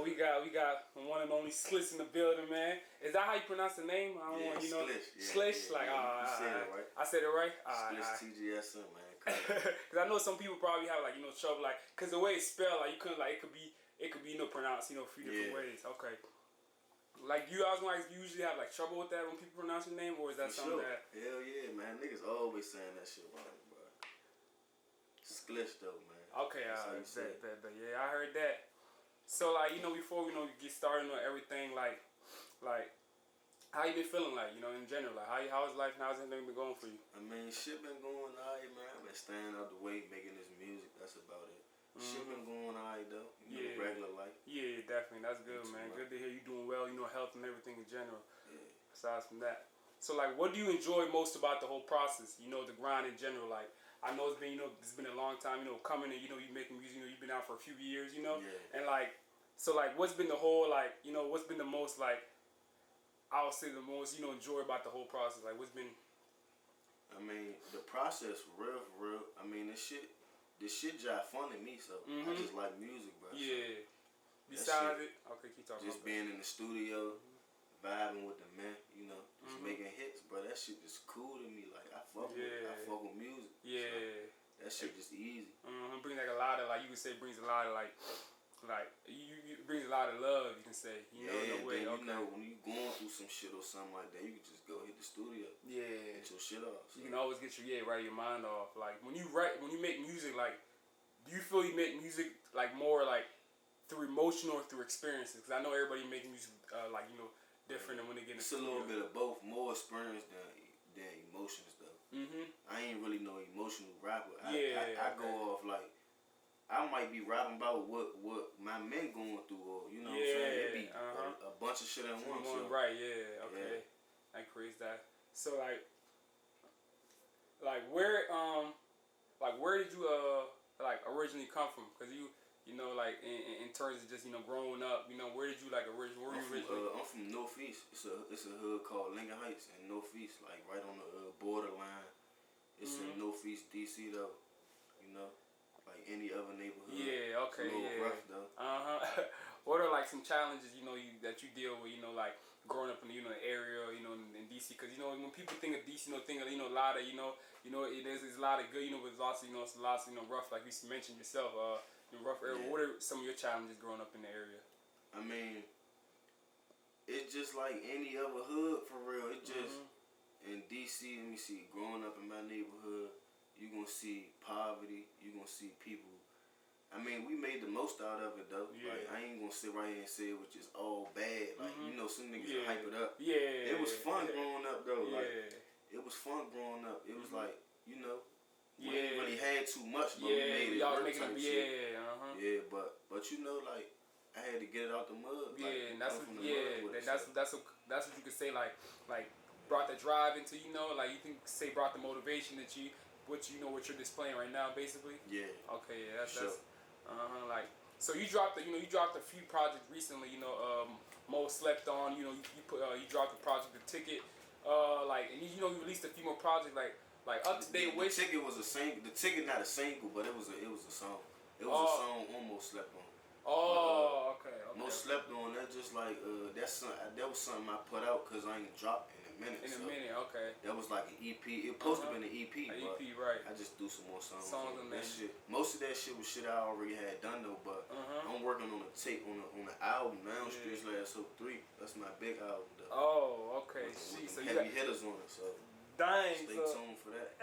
So we got one and only Schlish in the building, man. Is that how you pronounce the name? I don't want, you know. Schlish. Yeah, Schlish, yeah, like you said it right. I said it right. Schlish TGSM, man. Because I know some people probably have like trouble like because the way it's spelled like you couldn't like it could be pronounced a few different ways. Okay. Like I was like you usually have like trouble with that when people pronounce your name, or is that For something sure. that? Hell yeah, man. Niggas always saying that shit wrong, bro. Schlish though, man. Okay, yeah, I heard that. So like before we get started on everything like how you been feeling like in general like how's life and how's everything been going for you? I mean, shit been going alright, man. I've been staying out the way, making this music. That's about it. Shit been going alright though. You know, regular life. Yeah, definitely. That's good, man. Good to hear you doing well. Health and everything in general. Yeah. Aside from that, so like, what do you enjoy most about the whole process? The grind in general. Like, I know it's been a long time. Coming and you making music. You've been out for a few years. Yeah. And like, so like, what's been the whole like, what's been the most like, I would say the most enjoy about the whole process. Like, what's been? I mean, the process for real. I mean, this shit jive fun to me, so I just like music, bro. Yeah. So besides it, okay, keep talking. Just being in the studio, vibing with the men, just making hits, bro. That shit is cool to me. Like I fuck with music. Yeah. So that shit just easy. Brings like a lot of like you could say brings a lot of like you brings a lot of love. You can say no way. When you going through some shit or something like that, you can just go hit the studio. Yeah. Get your shit off. So. You can always get your mind off. Like when you make music, like do you feel you make music like more like through emotional or through experiences? Because I know everybody makes music different than when they get in the studio. It's a little bit of both. More experience than emotions though. I ain't really no emotional rapper. I go off like I might be rapping about what my men going through, or what I'm saying. It be a bunch of shit at once. So. Right? Yeah. Okay. Yeah. I crazy that. So like where did you like originally come from? Because you like in terms of just growing up, where did you like originally? I'm from Northeast. It's a hood called Lincoln Heights in Northeast, like right on the borderline. It's in Northeast DC though, like any other neighborhood. Yeah, okay, it's a little rough though. What are like some challenges that you deal with? Like growing up in the area, in DC, because when people think of DC, think of a lot of there's a lot of good, but there's also it's lots rough, like you mentioned yourself, rough area. What are some of your challenges growing up in the area? I mean, it's just like any other hood for real. It just in DC. Let me see. Growing up in my neighborhood, you gonna see poverty. You gonna see people. I mean, we made the most out of it though. Yeah. Like I ain't gonna sit right here and say it was just all bad. Like some niggas hype it up. Yeah. It was fun growing up though. Like it was fun growing up. It was like we ain't really had too much, but we made it work type shit. Yeah, but like I had to get it out the mud. Yeah, like, and that's what you could say like brought the drive into like you can say brought the motivation that what you're displaying right now basically. Yeah. Okay, yeah, that's like so you dropped a few projects recently, Most Slept On, you dropped the project The Ticket, and you released a few more projects like Up to Date Wish. The Ticket was a single. The Ticket not a single, but it was a song. It was a song almost slept on. Oh, okay. Most Slept On. That's just like that was something I put out because I ain't dropped in a minute. Okay. That was like an EP. It supposed to have been an EP. EP, right? I just threw some more songs on that shit. Most of that shit was shit I already had done though, but I'm working on a tape on the album now. Streets Last Hope 3. That's my big album though. Oh, okay. With So heavy hitters on it. So dang. Stay tuned for that.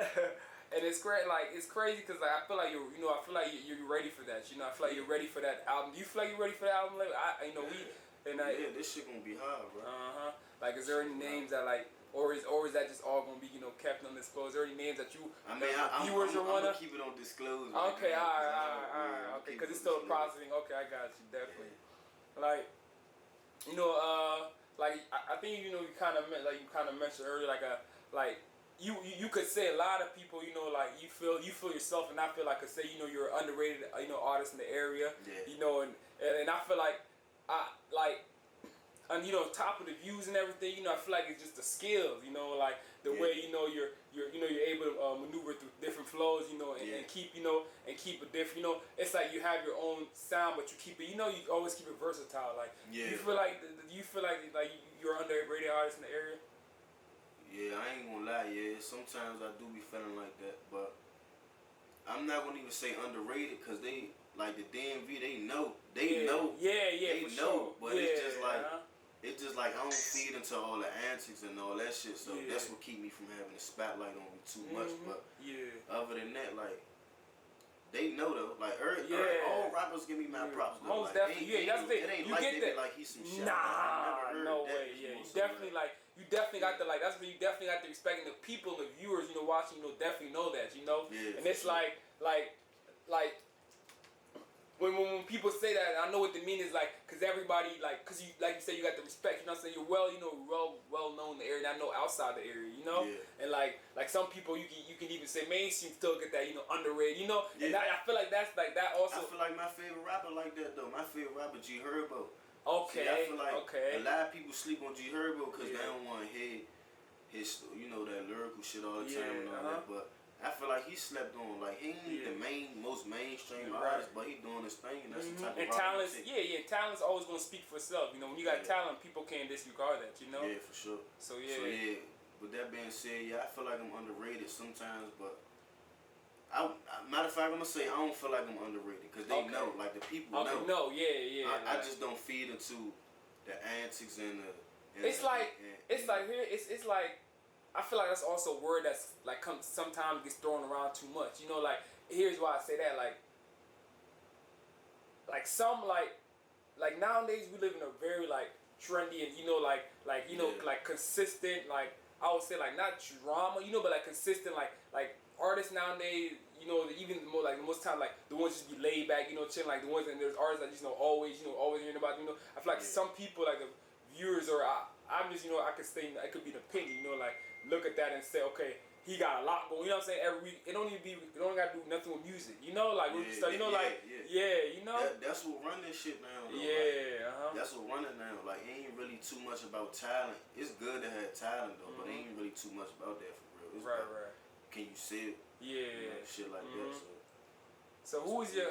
And it's great, like it's crazy because like, I feel like you're ready for that. I feel like you're ready for that album. Do you feel like you're ready for that album? Like This shit gonna be hard, bro. Like, is there any names that like, or is that just all gonna be kept undisclosed? Is there any names that you viewers I'm wanna keep it undisclosed? Okay, all right, okay, because it's still a processing. Okay, I got you definitely. Yeah. Like I think you kind of mentioned earlier you could say a lot of people, like you feel yourself, and I feel like I could say, you're an underrated, artist in the area, yeah. And I feel like you know, top of the views and everything. You know, I feel like it's just the skills. You know, like the way you know you're able to maneuver through different flows. You know, and keep and keep a different. You know, it's like you have your own sound, but you keep it. You know, you always keep it versatile. Like you feel like you're underrated artist in the area. Yeah, I ain't gonna lie. Yeah, sometimes I do be feeling like that, but I'm not gonna even say underrated because they like the DMV. They know. They know. Yeah, they for know. sure. But it's just like it's just like I don't feed into all the antics and all that shit. So that's what keep me from having the spotlight on me too much. But other than that, like they know though. Like all rappers give me my props though. Most like, definitely. That's the thing. It ain't You like get they that. be like he's some shit. Nah, no way. Yeah, you definitely like. You definitely got the like. That's when you definitely got the respect, and the people, the viewers, you know, watching, you know, definitely know that, you know. Yeah, and it's like when people say that, I know what they mean is like, cause everybody cause you like you said, you got the respect. You know what I'm saying? You're well known in the area, and I know outside the area, you know. Yeah. And like some people, you can even say mainstream still get that, you know, underrated, you know. And I feel like that's like that also. I feel like my favorite rapper like that though. My favorite rapper G Herbo. Okay. See, I feel like a lot of people sleep on G Herbo because they don't want to hear his, you know, that lyrical shit all the time and all that. But I feel like he slept on. Like he ain't the most mainstream artist, but he doing his thing, and that's the type of talent. Talent's always gonna speak for itself. You know, when you got talent, people can't disregard that. You know. Yeah, for sure. So with that being said, I feel like I'm underrated sometimes, but. Matter of fact, I'm gonna say I don't feel like I'm underrated because they know, like the people know. No, I just don't feed into the antics and the. It's like I feel like that's also a word that's like sometimes gets thrown around too much. You know, like here's why I say that. Like nowadays we live in a very like trendy and like consistent, like I would say like not drama, you know, but like consistent like artists nowadays, you know, even more like most time like the ones just be laid back, you know, chilling, like the ones, and there's artists that just always hearing about, you know. I feel like some people like the viewers or I'm just, you know, I could say it could be an opinion, you know, like look at that and say, okay, he got a lot going, you know what I'm saying? It don't gotta do nothing with music, you know, like you know, you know. That's what run this shit now. Though. That's what running now. Like it ain't really too much about talent. It's good to have talent though, but it ain't really too much about that for real. It's right. Can you see it? Yeah. You know, shit like that. So who was your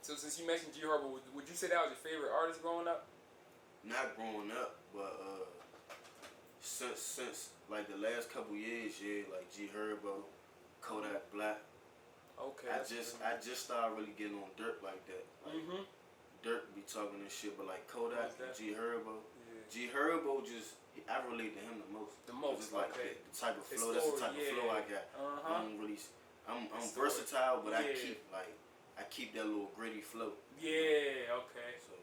so since you mentioned G Herbo, would you say that was your favorite artist growing up? Not growing up, but since like the last couple years, like G Herbo, Kodak Black. Okay. I just started really getting on Dirt like that. Like, Dirt be talking this shit, but like Kodak and G Herbo. G Herbo I relate to him the most. It's like the type of flow. That's the type of flow I got. I'm versatile, but I keep that little gritty flow. Yeah. Okay. So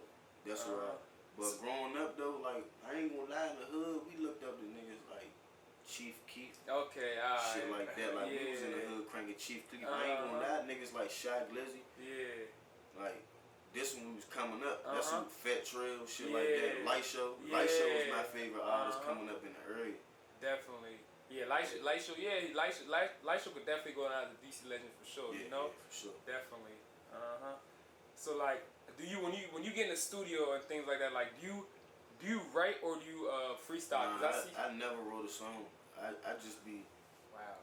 that's where But growing up though, like I ain't gonna lie, in the hood we looked up to niggas like Chief Keef. Okay. Shit like that. Like we was in the hood cranking Chief Keef. I ain't gonna lie, niggas like Shy Glizzy. Yeah. Like. This one was coming up. That's some Fat Trail, shit like that. Light Show. Light Show was my favorite artist coming up in the area. Definitely. Yeah, Light Show could definitely go down as a DC legend for sure, you know? Yeah, for sure. Definitely. So like, do you when you get in the studio and things like that, like do you write or do you freestyle? I never wrote a song. I just be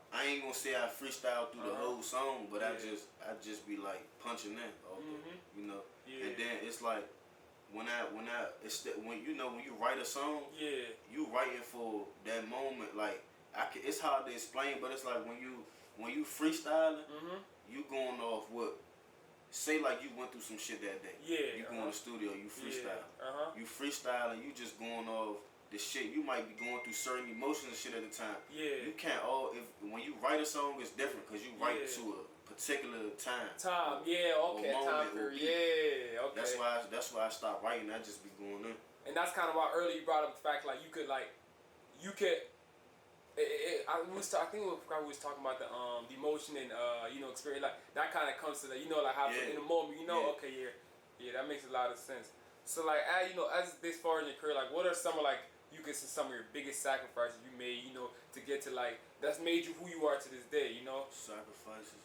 I ain't gonna say I freestyle through the whole song, but I just be like punching in all day, you know. And then it's like when you write a song, you writing for that moment. Like it's hard to explain, but it's like when you freestyling, you going off what. Say like you went through some shit that day. You go in the studio, you freestyle. You freestyle and you just going off the shit. You might be going through certain emotions and shit at the time. You can't when you write a song, it's different because you write to a particular time. Time period. Okay. That's why I stopped writing. I just be going in. And that's kind of why earlier you brought up the fact like you could. I think we was talking about the emotion and experience, like that kind of comes to that, you know, like how in the moment, you know, that makes a lot of sense. So like as this far in your career, like what are some of like you can see some of your biggest sacrifices you made, you know, to get to like that's made you who you are to this day, you know? Sacrifices.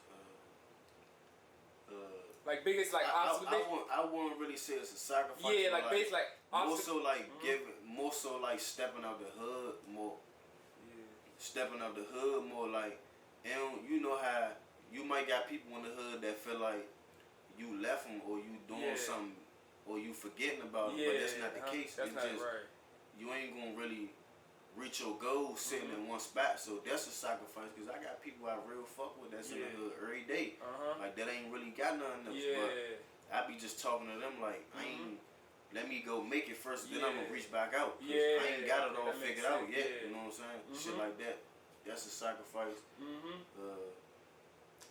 Like biggest like I wouldn't really say it's a sacrifice. Yeah, like based like more so like more so like stepping out the hood more. Yeah. Stepping out the hood more like, and you know how you might got people in the hood that feel like you left them or you doing something or you forgetting about them, but that's not the case. That's it's not just right. you ain't gonna really reach your goals sitting in one spot. So that's a sacrifice because I got people I real fuck with that's in the hood every day. Like that ain't really got nothing else. But I be just talking to them like I ain't. Let me go make it first, then I'm gonna reach back out. I ain't got it all figured out yet. You know what I'm saying? Shit like that. That's a sacrifice.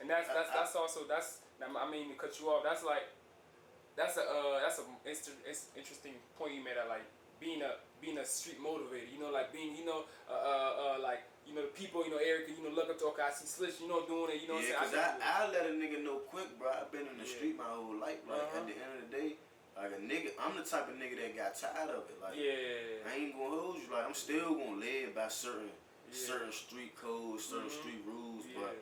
And that's also I mean to cut you off. That's like that's a interesting point you made. At like being a street motivator. You know, like being like the people Eric look up to. Okay, I see Schlish. Doing it. You know what I'm saying? Cause I let a nigga know quick, bro. I've been in the street my whole life. Like at the end of the day. Like a nigga, I'm the type of nigga that got tired of it. Like I ain't gonna hold you. Like I'm still gonna live by certain street codes, certain street rules. But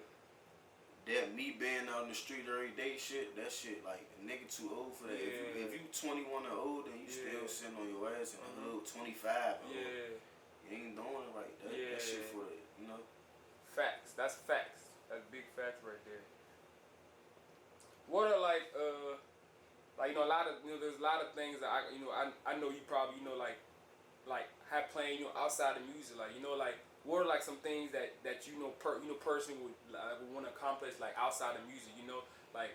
that me being out in the street every day, that shit like a nigga too old for that. If you 21 or older and you still sitting on your ass in the hood, 25, you ain't doing it right. That shit for the Facts. That's facts. That's big facts right there. What are like a lot of there's a lot of things that I know you probably like have playing outside of music like what are like some things that personally would want to accomplish like outside of music like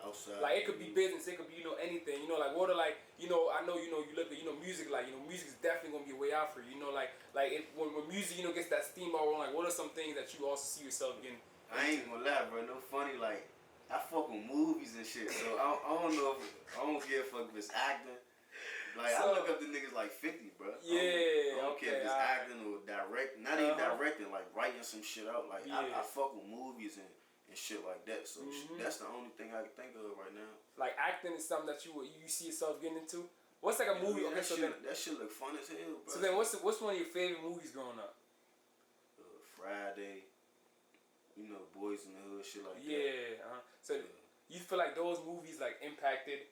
outside like it could be business, it could be anything like what are like I know you look at music like music is definitely gonna be a way out for you like when music gets that steam all on like what are some things that you also see yourself getting I ain't gonna lie, bro. No funny like. I fuck with movies and shit, so I don't know I don't give a fuck if it's acting. Like I look up to niggas like 50, bro. I don't care if it's acting or not even directing, like writing some shit out. Like I fuck with movies and shit like that. So that's the only thing I can think of right now. Like acting is something that you see yourself getting into. What's like a movie? That shit look fun as hell, bro. So then, what's one of your favorite movies growing up? Friday. Boys in the Hood, shit like that. So you feel like those movies like impacted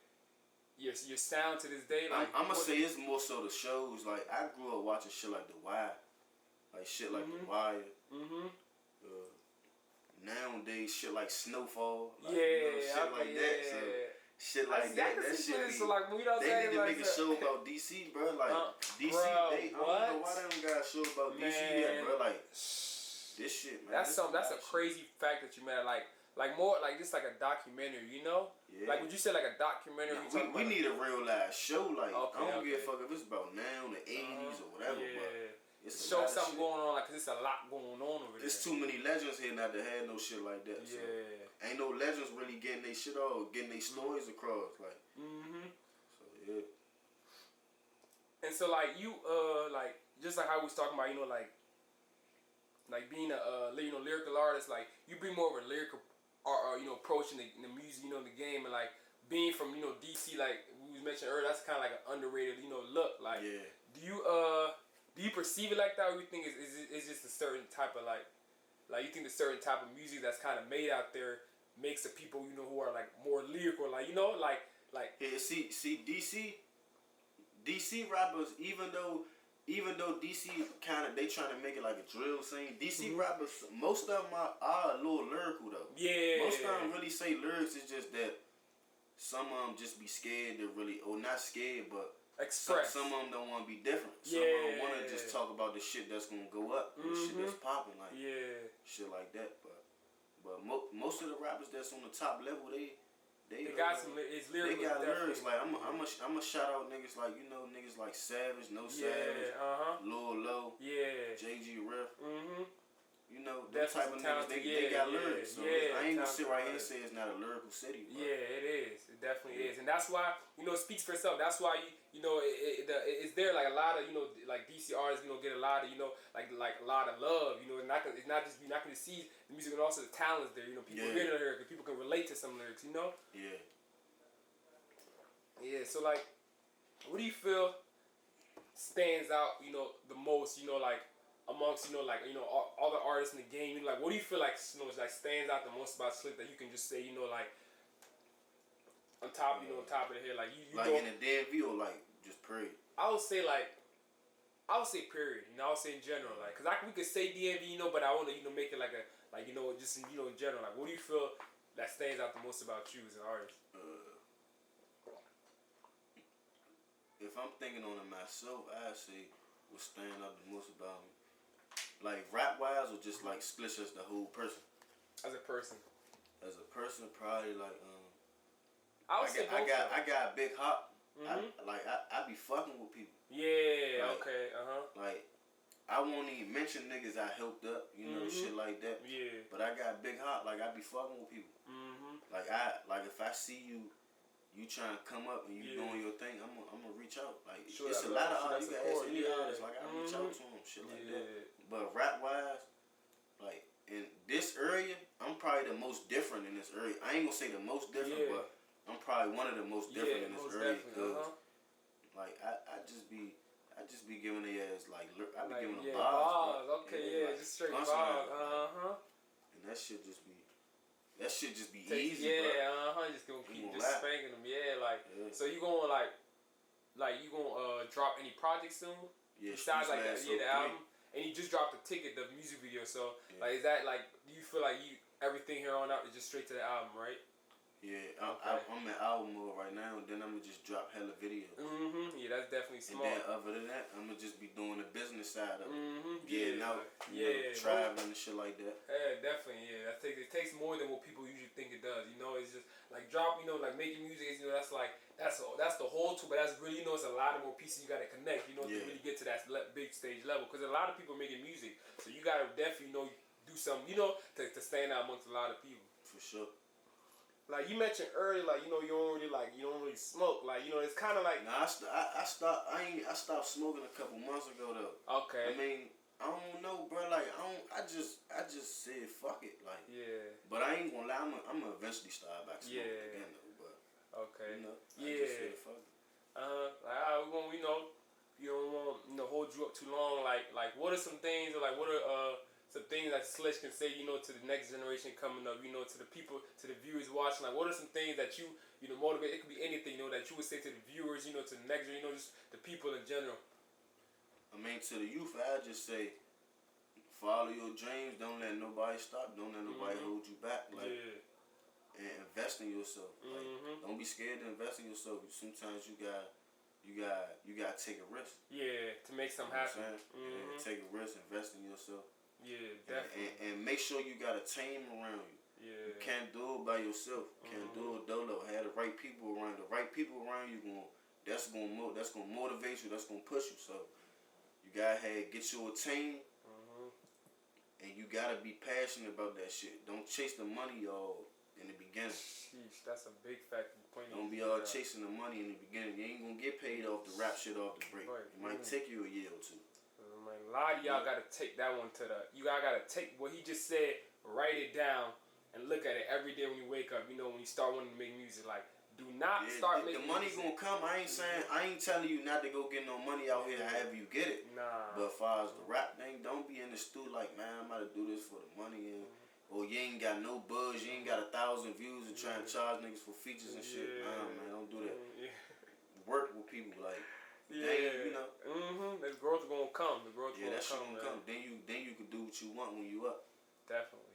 your sound to this day? Like I'm gonna say it's more so the shows. Like I grew up watching shit like The Wire, like shit like The Wire. Nowadays, shit like Snowfall. Like, shit like that. So shit like that. That shit be. So like, they need to make a show about DC, bro. Like DC, I don't know why they don't got a show about DC yet, bro. Like. This shit, man. That's a crazy fact that you made. Like more like just like a documentary, Yeah. Like would you say like a documentary? No, we need a real live show. Like I don't give a fuck if it's about now, the 80s or whatever. But it's show something going on, like 'cause it's a lot going on over there. There's too many legends here not to have no shit like that. So ain't no legends really getting their shit off, getting their stories across. Like. So yeah. And so like you like just like how we was talking about like being a lyrical artist, like you bring more of a lyrical approach in the music, the game, and like being from DC, like we was mentioning earlier, that's kind of like an underrated look. Like, do you perceive it like that, or you think it's just a certain type of like you think the certain type of music that's kind of made out there makes the people who are like more lyrical, like like yeah. See DC rappers, even though DC they trying to make it like a drill scene. DC rappers, most of them are a little lyrical though. Yeah. Most of them really say lyrics. It's just that some of them just be scared to really, or not scared, but express. Some of them don't want to be different. Some of them want to just talk about the shit that's gonna go up, and the shit that's popping, like shit like that. But most of the rappers that's on the top level, they got some. It's lyrical. They got lyrics. Like I'm a shout out niggas like niggas like Savage, No Savage, Lil Low, JG Riff. Them type of niggas. They got lyrics. So I ain't gonna sit right here and say it's not a lyrical city. But. Yeah, it is. It definitely is, and that's why it speaks for itself. That's why it's there. Like a lot of like DC artists get a lot of like a lot of love. It's not just you're not gonna see the music, but also the talents there. People hear the lyrics, people can relate to some lyrics. Yeah. Yeah. So like, what do you feel stands out? The most. Like amongst all the artists in the game. Like, what do you feel like like stands out the most about Schlish that you can just say like on top, you know, on top of the head, like you like know, in the DMV or like just period. I would say period. You know, I would say in general, like, cause we could say DMV, you know, but I want to, you know, make it like you know, just in, you know, in general, like, what do you feel that stands out the most about you as an artist? If I'm thinking on it myself, I'd say what stand out the most about me, like rap wise, or just like Schlish as the whole person. As a person. As a person, probably like I would say both. I got a big heart. I be fucking with people. Yeah. Like, Okay. Like I won't even mention niggas I helped up, you know, shit like that. Yeah. But I got a big heart. Like I be fucking with people. Like if I see you trying to come up and you doing your thing, I'm gonna reach out. Like it's a lot of artists. You got any artists. Like I reach out to them, shit like that. But rap wise, like in this area, I'm probably the most different in this area. I ain't gonna say the most different, but I'm probably one of the most different in this area. Cause like I just be giving the ass like I be giving them bars. Okay, like, just straight bars. And that shit just be easy. Just gonna keep just spanking them. So you gonna you gonna drop any projects soon? Yeah. Besides like the album, and you just dropped the ticket, the music video. So like, is that like, do you feel like everything here on out is just straight to the album, right? Yeah, I'm in album mode right now, and then I'm gonna just drop hella videos. Yeah, that's definitely smart. And then other than that, I'm gonna just be doing the business side of it. Getting out, you know, traveling and shit like that. Yeah, definitely. Yeah, it takes more than what people usually think it does. You know, it's just like you know, like making music is, you know, that's the whole tool, but that's really, you know, it's a lot of more pieces you gotta connect, you know, to really get to that big stage level. Because a lot of people making music, so you gotta definitely, you know, do something, you know, to stand out amongst a lot of people. For sure. Like you mentioned earlier, like, you know, you don't really smoke. Like, you know, it's kind of like. Nah, I stopped smoking a couple months ago though. Okay. I mean, I don't know, bro. Like, I just said fuck it, like. Yeah. But I ain't gonna lie, I'm gonna eventually start back smoking again though. But. Okay. You know, I just said fuck it. Like, we're gonna, you know, you don't want, you know, hold you up too long. Like, what are some things, or like, what are some things that Schlish can say, you know, to the next generation coming up, you know, to the people, to the viewers watching? Like, what are some things that you know, motivate? It could be anything, you know, that you would say to the viewers, you know, to the next, you know, just the people in general. I mean, to the youth, I just say, follow your dreams. Don't let nobody stop. Don't let nobody hold you back. Like, and invest in yourself. Like, don't be scared to invest in yourself. Sometimes you gotta take a risk. Yeah, to make something happen. Yeah, take a risk, invest in yourself. Yeah, definitely. And make sure you got a team around you. Yeah. You can't do it by yourself. Can't do it dolo. Have the right people around. The right people around you that's gonna motivate you. That's gonna push you. So you gotta get you a team. And you gotta be passionate about that shit. Don't chase the money all in the beginning. Sheesh, that's a big factor. Don't be all chasing the money in the beginning. You ain't gonna get paid off the rap shit off the break. Right. It might take you a year or two. A lot of y'all gotta take that one to you gotta take what he just said, write it down, and look at it every day when you wake up. You know, when you start wanting to make music, like, do not start making the money music. gonna come. I ain't telling you not to go get no money out here. However you get it. Nah. But as far as the rap thing, don't be in the stew like, man, I'm about to do this for the money, and or you ain't got no buzz, you ain't got 1,000 views and trying to charge niggas for features and shit. Nah, man, don't do that. Work with people like. You know. The growth gonna come. The growth gonna come. Then you can do what you want when you up. Definitely.